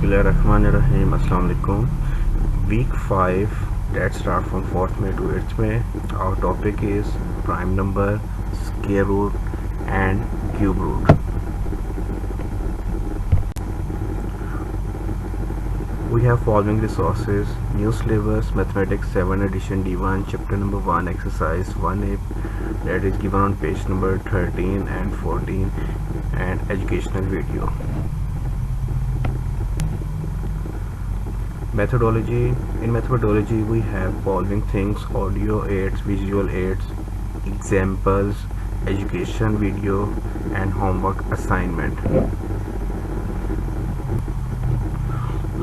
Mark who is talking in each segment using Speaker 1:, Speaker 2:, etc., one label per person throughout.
Speaker 1: Bismillahirrahmanirrahim. Assalamu alaikum. Week 5, that start from 4th May to 8th May. Our topic is prime number, square root and cube root. We have following resources: new syllabus, mathematics 7 edition D1, chapter number 1, exercise 1A, that is given on page number 13 and 14, and educational video. Methodology. In methodology we have following things: audio aids, visual aids, examples, education video and homework assignment.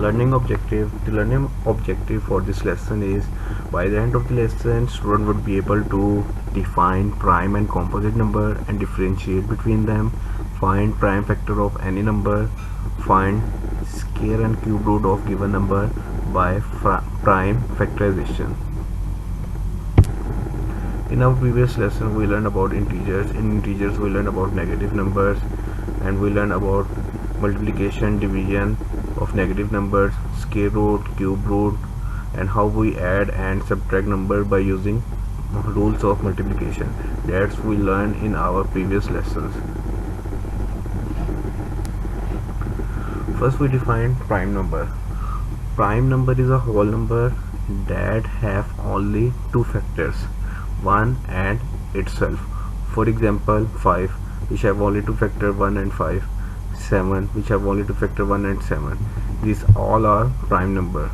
Speaker 1: Learning objective. The learning objective for this lesson is, by the end of the lesson student would be able to define prime and composite number and differentiate between them, find prime factor of any number, find square and cube root of given number by prime factorization. In our previous lesson we learned about integers. In integers we learned about negative numbers, and we learned about multiplication, division of negative numbers, square root, cube root, and how we add and subtract number by using rules of multiplication. That's we learned in our previous lessons. First we define prime number. Prime number is a whole number that have only two factors, 1 and itself. For example, 5, which have only two factors, 1 and 5. 7, which have only two factors, 1 and 7. These all are prime number.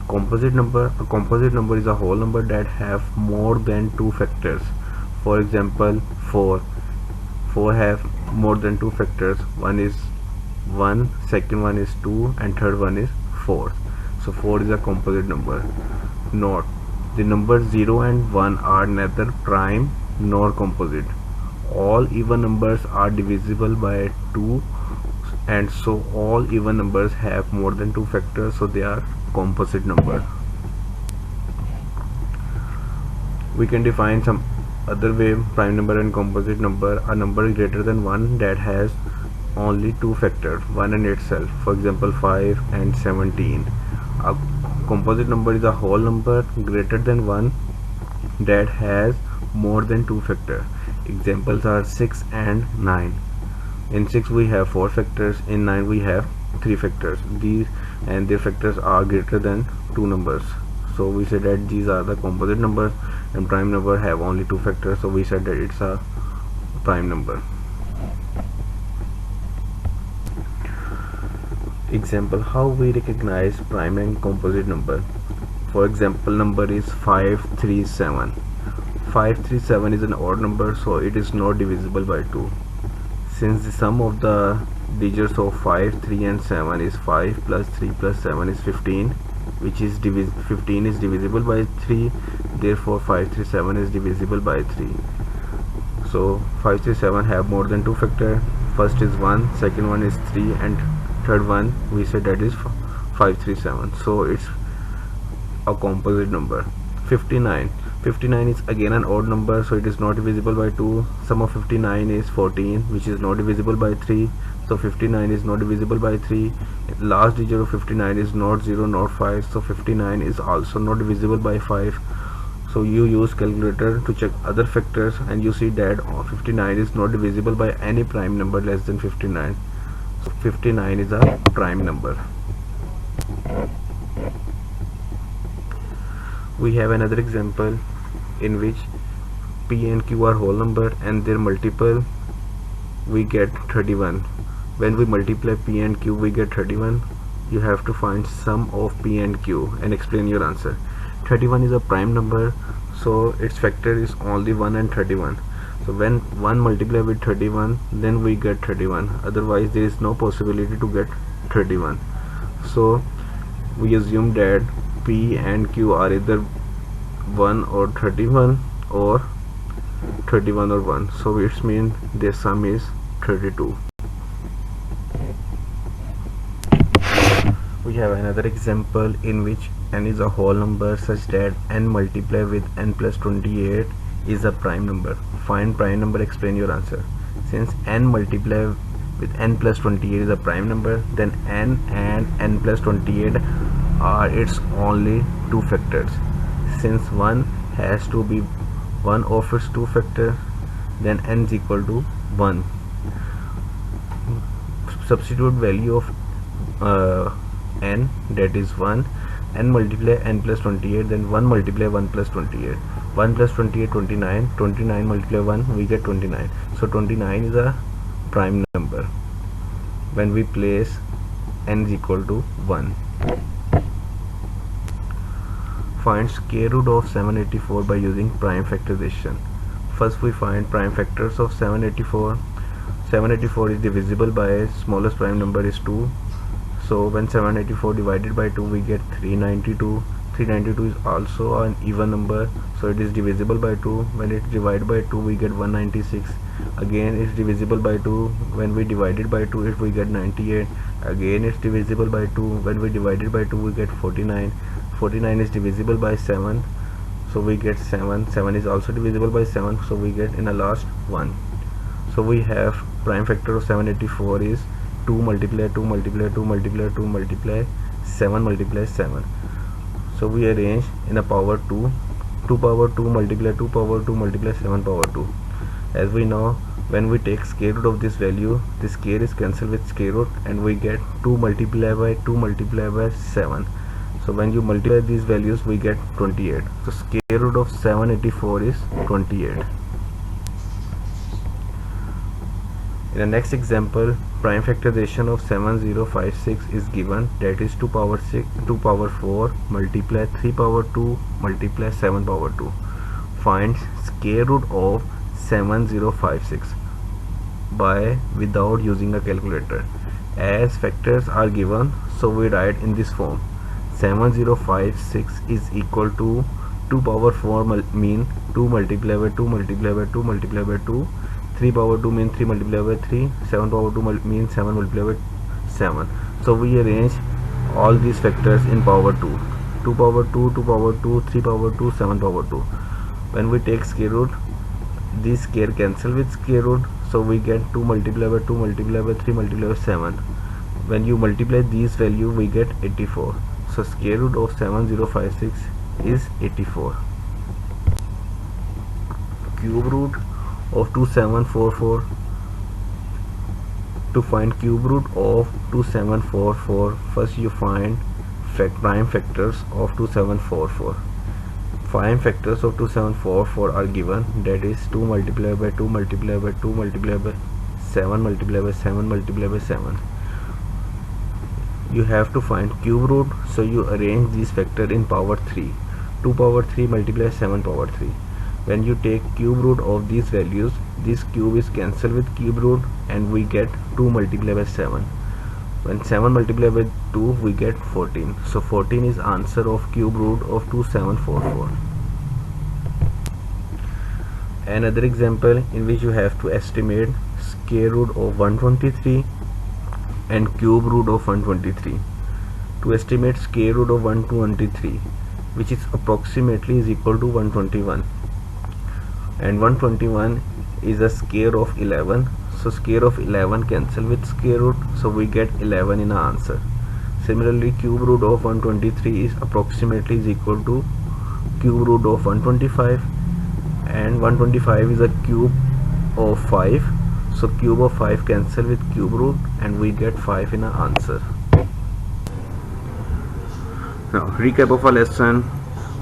Speaker 1: Composite number. A composite number is a whole number that have more than two factors. For example, 4. 4 have more than two factors. One is 1, second one is 2, and third one is 4. So 4 is a composite number. Note: the numbers 0 and 1 are neither prime nor composite. All even numbers are divisible by 2, and so all even numbers have more than two factors, so they are composite number. We can define some other way prime number and composite number. A number greater than 1 that has only two factors, 1 and itself. For example, 5 and 17. A composite number is a whole number greater than 1 that has more than two factors. Examples are 6 and 9. In 6 we have 4 factors, in 9 we have 3 factors. These and their factors are greater than two numbers, so we said that these are the composite numbers. And prime number have only two factors, so we said that it's a prime number. Example: how we recognize prime and composite number. For example, number is 537. 537 is an odd number, so it is not divisible by 2. Since the sum of the digits of 5, 3 and 7 is 5 plus 3 plus 7 is 15, which is 15 is divisible by 3, therefore 537 is divisible by 3. So 537 have more than two factors. First is 1, second one is 3, and third one we said that is 537, so it's a composite number. 59. 59 is again an odd number, so it is not divisible by 2. Sum of 59 is 14, which is not divisible by 3, so 59 is not divisible by 3. Last digit of 59 is not 0 not 5, so 59 is also not divisible by 5. So you use calculator to check other factors, and you see that 59 is not divisible by any prime number less than 59. So 59 is a prime number. We have another example in which P and Q are whole number and their multiple we get 31. When we multiply P and Q we get 31. You have to find sum of P and Q and explain your answer. 31 is a prime number, so its factor is only 1 and 31. So when 1 multiply with 31, then we get 31. Otherwise there is no possibility to get 31. So we assume that P and Q are either 1 or 31 or 31 or 1, so it means their sum is 32. We have another example in which n is a whole number such that n multiply with n plus 28 is a prime number. Find prime number, explain your answer. Since n multiply with n plus 28 is a prime number, then n and n plus 28 are its only two factors. Since 1 has to be one of its two factors, then n is equal to 1. Substitute value of n, that is 1, n multiply n plus 28, then 1 multiply 1 plus 28, 1 plus 28 29, 29 multiply 1 we get 29. So 29 is a prime number when we place n is equal to 1. Find square root of 784 by using prime factorization. First we find prime factors of 784. 784 is divisible by smallest prime number is 2. So when 784 divided by 2 we get 392. 392 is also an even number, so it is divisible by 2. When it's divided by 2 we get 196. Again it's divisible by 2. When we divided by 2 we get 98. Again it's divisible by 2. When we divided by 2 we get 49. 49 is divisible by 7, so we get 7. 7 is also divisible by 7, so we get in the last 1. So we have prime factor of 784 is 2 multiply 2 multiply 2 multiply 2 multiply 7 multiply 7. So we arrange in a power 2, 2 power 2 multiply 2 power 2 multiply 7 power 2. As we know, when we take square root of this value, the square is cancelled with square root and we get 2 multiply by 2 multiply by 7. So when you multiply these values we get 28. So square root of 784 is 28. In the next example, prime factorization of 7056 is given, that is 2 power 4 multiply 3 power 2 multiply 7 power 2. Find square root of 7056 by without using a calculator. As factors are given, so we write in this form. 7056 is equal to 2 power 4 mean 2 multiply by 2 multiply by 2 multiply by 2, 3 power 2 means 3 multiply by 3, 7 power 2 means 7 multiply by 7. So we arrange all these factors in power 2. 2 power 2, 2 power 2, 3 power 2, 7 power 2. When we take square root, these square cancel with square root, so we get 2 multiply by 2 multiply by 3 multiply by 7. When you multiply these value we get 84. So square root of 7056 is 84. Cube root of 2744. To find cube root of 2744, first you find prime factors of 2744. Prime factors of 2744 are given, that is 2 multiplied by 2 multiplied by 2 multiplied by 7 multiplied by 7 multiplied by 7. You have to find cube root, so you arrange these factor in power 3. 2 power 3 multiply 7 power 3. When you take cube root of these values, this cube is cancelled with cube root and we get 2 multiplied by 7. When 7 multiplied by 2 we get 14. So 14 is answer of cube root of 2744. Another example in which you have to estimate square root of 123 and cube root of 123. To estimate square root of 123, which is approximately is equal to 121, and 121 is a square of 11, so square of 11 cancel with square root, so we get 11 in our answer. Similarly, cube root of 123 is approximately is equal to cube root of 125, and 125 is a cube of 5, so cube of 5 cancel with cube root and we get 5 in our answer. Now recap of our lesson.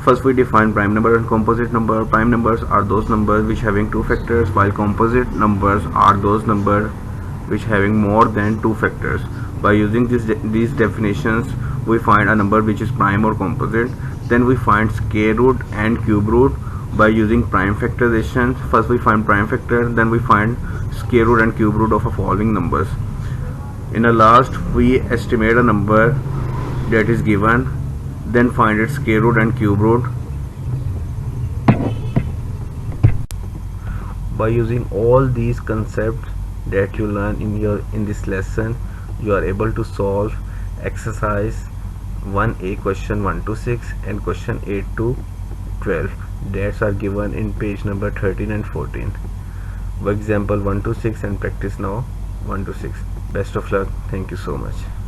Speaker 1: First we define prime number and composite number. Prime numbers are those numbers which having two factors, while composite numbers are those numbers which having more than two factors. By using these definitions, we find a number which is prime or composite. Then we find square root and cube root by using prime factorization. First we find prime factor, then we find square root and cube root of the following numbers. In the last, we estimate a number that is given, then find its square root and cube root. By using all these concepts that you learn in this lesson, you are able to solve exercise 1A question 1 to 6 and question 8 to 12 that are given in page number 13 and 14. For example 1 to 6 and practice now. 1 to 6. Best of luck. Thank you so much.